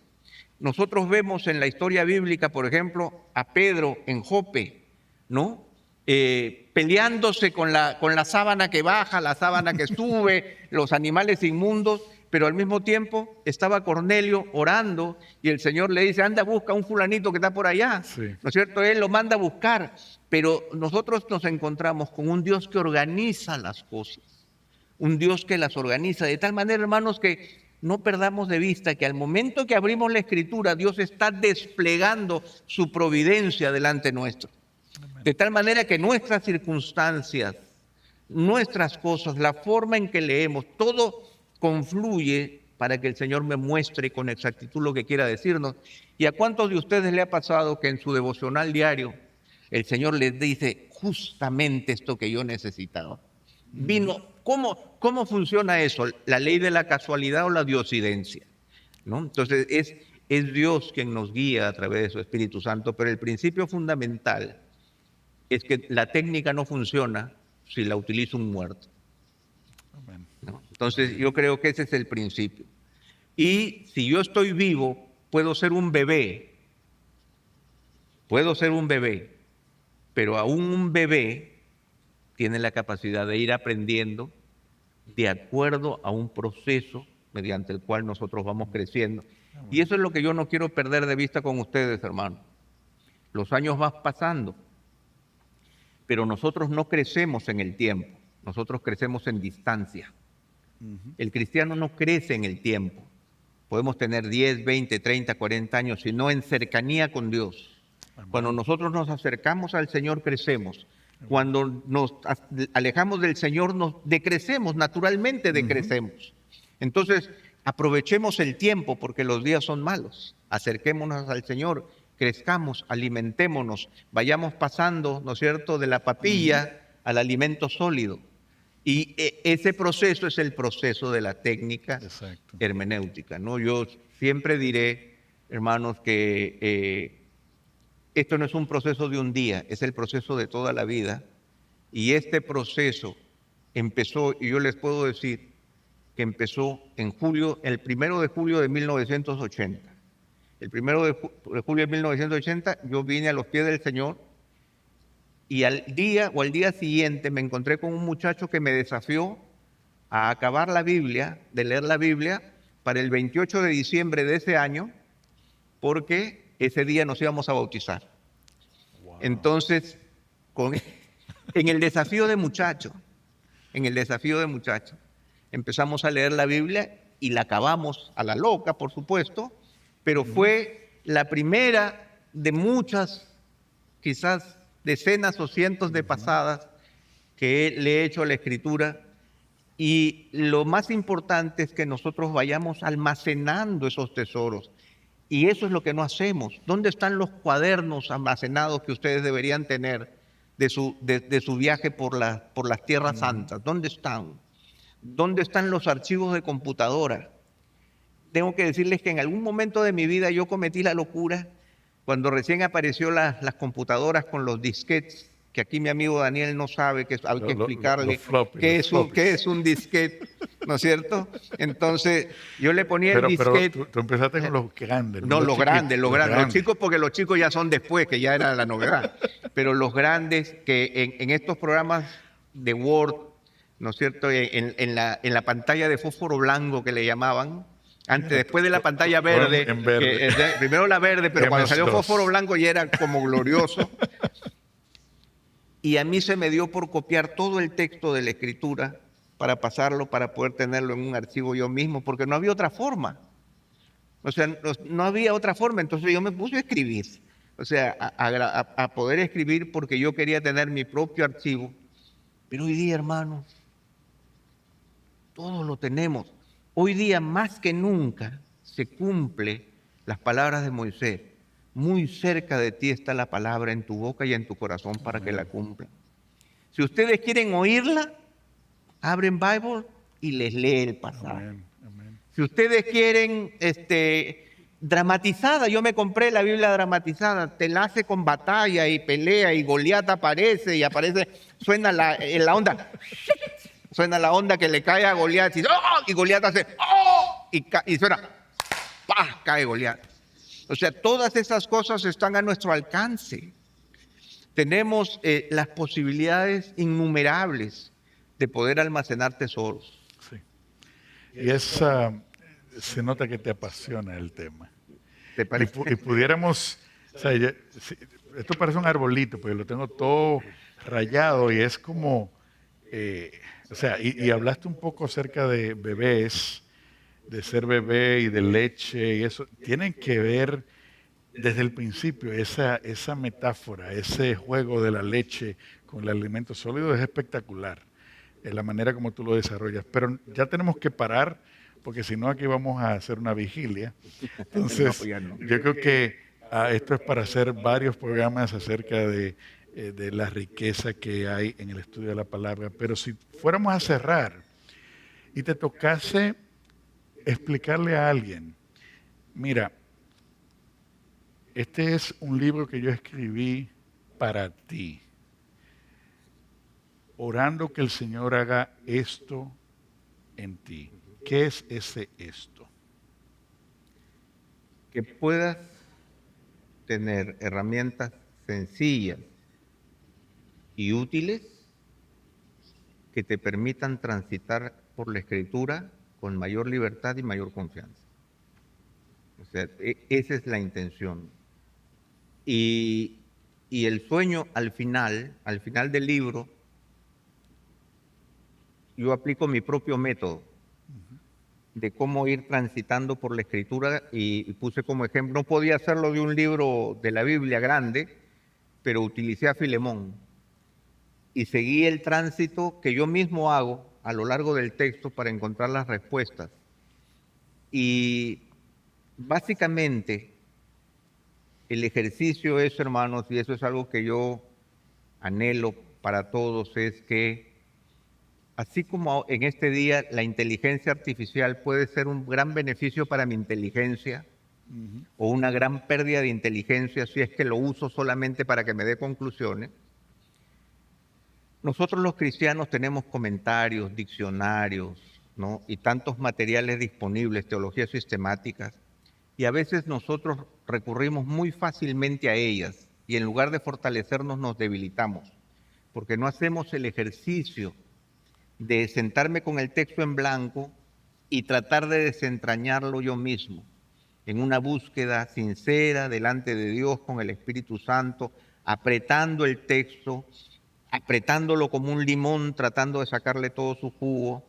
Nosotros vemos en la historia bíblica, por ejemplo, a Pedro en Jope, ¿no? Peleándose con la sábana que baja, la sábana que sube, los animales inmundos, pero al mismo tiempo estaba Cornelio orando y el Señor le dice, anda, busca a un fulanito que está por allá, Sí. ¿no es cierto? Él lo manda a buscar, pero nosotros nos encontramos con un Dios que organiza las cosas, un Dios que las organiza, de tal manera, hermanos, que no perdamos de vista que al momento que abrimos la Escritura, Dios está desplegando su providencia delante nuestro. De tal manera que nuestras circunstancias, nuestras cosas, la forma en que leemos, todo confluye para que el Señor me muestre con exactitud lo que quiera decirnos. ¿Y a cuántos de ustedes le ha pasado que en su devocional diario el Señor les dice justamente esto que yo necesitaba? Vino, ¿cómo funciona eso? ¿La ley de la casualidad o la diosidencia? ¿No? Entonces es Dios quien nos guía a través de su Espíritu Santo, pero el principio fundamental es que la técnica no funciona si la utiliza un muerto. Amén. ¿No? Entonces yo creo que ese es el principio. Y si yo estoy vivo, puedo ser un bebé, pero aún un bebé tiene la capacidad de ir aprendiendo de acuerdo a un proceso mediante el cual nosotros vamos creciendo. Y eso es lo que yo no quiero perder de vista con ustedes, hermanos. Los años van pasando, pero nosotros no crecemos en el tiempo. nosotros crecemos en distancia. El cristiano no crece en el tiempo. Podemos tener 10, 20, 30, 40 años, sino en cercanía con Dios. Cuando nosotros nos acercamos al Señor, crecemos. Cuando nos alejamos del Señor, nos decrecemos, naturalmente decrecemos. Entonces, aprovechemos el tiempo porque los días son malos. Acerquémonos al Señor, crezcamos, alimentémonos, vayamos pasando, ¿no es cierto?, de la papilla al alimento sólido. Y ese proceso es el proceso de la técnica Exacto. hermenéutica, ¿no? Yo siempre diré, hermanos, que esto no es un proceso de un día, es el proceso de toda la vida. Y este proceso empezó, y yo les puedo decir que empezó en julio, el 1 de julio de 1980. El 1 de julio de 1980 yo vine a los pies del Señor y al día siguiente me encontré con un muchacho que me desafió a acabar la Biblia, de leer la Biblia, para el 28 de diciembre de ese año, porque ese día nos íbamos a bautizar. Wow. Entonces, en el desafío de muchacho, empezamos a leer la Biblia y la acabamos a la loca, por supuesto, pero fue la primera de muchas, quizás decenas o cientos de pasadas que le he hecho a la Escritura. Y lo más importante es que nosotros vayamos almacenando esos tesoros. Y eso es lo que no hacemos. ¿Dónde están los cuadernos almacenados que ustedes deberían tener de su viaje por las tierras santas? ¿Dónde están? ¿Dónde están los archivos de computadora? Tengo que decirles que en algún momento de mi vida yo cometí la locura cuando recién apareció las computadoras con los disquetes, que aquí mi amigo Daniel no sabe, que hay que explicarle qué es un disquete, ¿no es cierto? Entonces yo le ponía el disquete. Pero tú empezaste con los grandes. No, los grandes. Los chicos, porque los chicos ya son después, que ya era la novedad. Pero los grandes que en estos programas de Word, ¿no es cierto? En la pantalla de fósforo blanco que le llamaban, después de la pantalla verde, primero la verde, pero cuando salió fósforo blanco ya era como glorioso. Y a mí se me dio por copiar todo el texto de la Escritura para pasarlo, para poder tenerlo en un archivo yo mismo, porque no había otra forma. O sea, no había otra forma, entonces yo me puse a escribir. O sea, a poder escribir porque yo quería tener mi propio archivo. Pero hoy día, hermanos, todo lo tenemos. Hoy día, más que nunca, se cumple las palabras de Moisés. Muy cerca de ti está la palabra en tu boca y en tu corazón para que la cumpla. Si ustedes quieren oírla, abren Bible y les lee el pasaje. Amén. Si ustedes quieren dramatizada, yo me compré la Biblia dramatizada, te la hace con batalla y pelea y Goliat aparece y suena la onda. Suena la onda que le cae a Goliat y Goliat hace ¡oh! Y suena ¡pah! Cae Goliat. O sea, todas esas cosas están a nuestro alcance. Tenemos las posibilidades innumerables de poder almacenar tesoros. Sí. Y se nota que te apasiona el tema. ¿Te parece? Y pudiéramos, o sea, esto parece un arbolito, porque lo tengo todo rayado y es como, o sea, y hablaste un poco acerca de bebés, de ser bebé y de leche y eso, tienen que ver desde el principio, esa metáfora, ese juego de la leche con el alimento sólido es espectacular, la manera como tú lo desarrollas, pero ya tenemos que parar, porque si no aquí vamos a hacer una vigilia, entonces yo creo que esto es para hacer varios programas acerca de la riqueza que hay en el estudio de la palabra, pero si fuéramos a cerrar y te tocase explicarle a alguien, mira, este es un libro que yo escribí para ti, orando que el Señor haga esto en ti. ¿Qué es ese esto? Que puedas tener herramientas sencillas y útiles que te permitan transitar por la Escritura con mayor libertad y mayor confianza. O sea, esa es la intención. Y el sueño al final del libro, yo aplico mi propio método de cómo ir transitando por la escritura y puse como ejemplo, no podía hacerlo de un libro de la Biblia grande, pero utilicé a Filemón y seguí el tránsito que yo mismo hago a lo largo del texto para encontrar las respuestas. Y básicamente el ejercicio es, hermanos, y eso es algo que yo anhelo para todos, es que así como en este día la inteligencia artificial puede ser un gran beneficio para mi inteligencia o una gran pérdida de inteligencia si es que lo uso solamente para que me dé conclusiones, nosotros los cristianos tenemos comentarios, diccionarios, ¿no? Y tantos materiales disponibles, teologías sistemáticas, y a veces nosotros recurrimos muy fácilmente a ellas y en lugar de fortalecernos nos debilitamos, porque no hacemos el ejercicio de sentarme con el texto en blanco y tratar de desentrañarlo yo mismo, en una búsqueda sincera delante de Dios con el Espíritu Santo, apretando el texto, apretándolo como un limón, tratando de sacarle todo su jugo,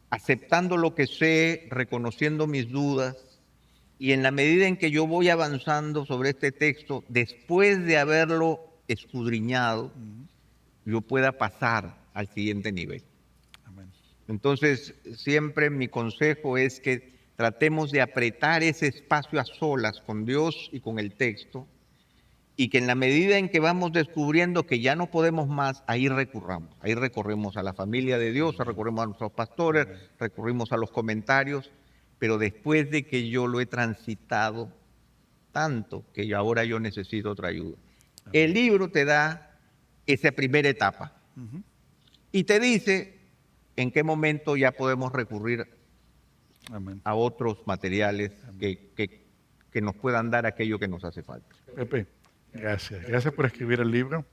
aceptando lo que sé, reconociendo mis dudas, y en la medida en que yo voy avanzando sobre este texto, después de haberlo escudriñado, yo pueda pasar al siguiente nivel. Amén. Entonces, siempre mi consejo es que tratemos de apretar ese espacio a solas con Dios y con el texto, y que en la medida en que vamos descubriendo que ya no podemos más, ahí recurramos. Ahí recurrimos a la familia de Dios, recurrimos a nuestros pastores, recurrimos a los comentarios, pero después de que yo lo he transitado tanto que ahora yo necesito otra ayuda. El libro te da esa primera etapa y te dice en qué momento ya podemos recurrir Amén. a otros materiales que nos puedan dar aquello que nos hace falta. Pepe, gracias. Gracias por escribir el libro.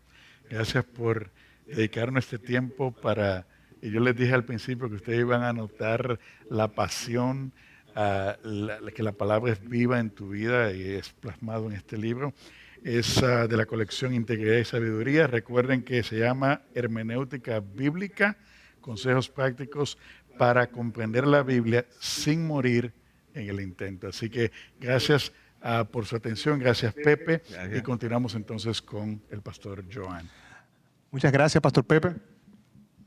Gracias por dedicarnos este tiempo para... Y yo les dije al principio que ustedes iban a notar la pasión, que la palabra es viva en tu vida y es plasmado en este libro. Es de la colección Integridad y Sabiduría. Recuerden que se llama Hermenéutica Bíblica, consejos prácticos para comprender la Biblia sin morir en el intento. Así que gracias por su atención, gracias Pepe, Gracias. y continuamos entonces con el pastor Joan. Muchas gracias, Pastor Pepe.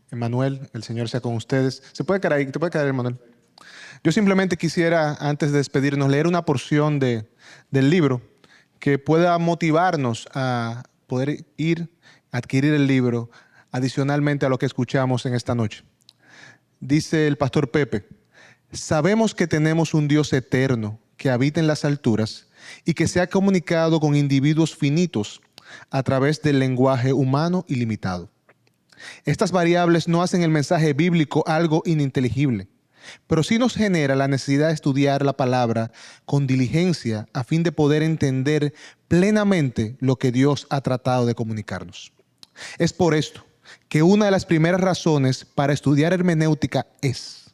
Emanuel, el Señor sea con ustedes. ¿Se puede quedar ahí? ¿Te puede quedar, Emanuel? Yo simplemente quisiera, antes de despedirnos, leer una porción del libro que pueda motivarnos a poder ir a adquirir el libro adicionalmente a lo que escuchamos en esta noche. Dice el pastor Pepe: sabemos que tenemos un Dios eterno que habita en las alturas y que se ha comunicado con individuos finitos a través del lenguaje humano ilimitado. Estas variables no hacen el mensaje bíblico algo ininteligible, pero sí nos genera la necesidad de estudiar la palabra con diligencia a fin de poder entender plenamente lo que Dios ha tratado de comunicarnos. Es por esto que una de las primeras razones para estudiar hermenéutica es,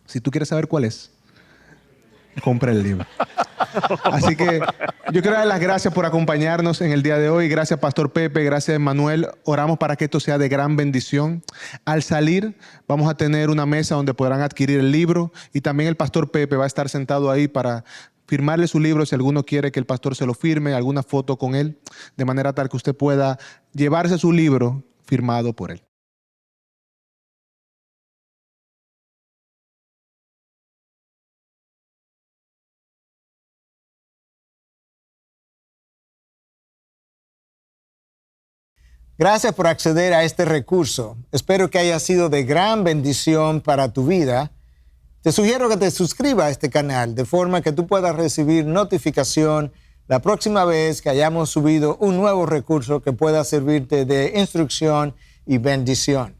si tú quieres saber cuál es, compra el libro. Así que yo quiero dar las gracias por acompañarnos en el día de hoy. Gracias, Pastor Pepe. Gracias, Emanuel. Oramos para que esto sea de gran bendición. Al salir, vamos a tener una mesa donde podrán adquirir el libro y también el Pastor Pepe va a estar sentado ahí para firmarle su libro si alguno quiere que el pastor se lo firme, alguna foto con él, de manera tal que usted pueda llevarse su libro firmado por él. Gracias por acceder a este recurso. Espero que haya sido de gran bendición para tu vida. Te sugiero que te suscribas a este canal de forma que tú puedas recibir notificación la próxima vez que hayamos subido un nuevo recurso que pueda servirte de instrucción y bendición.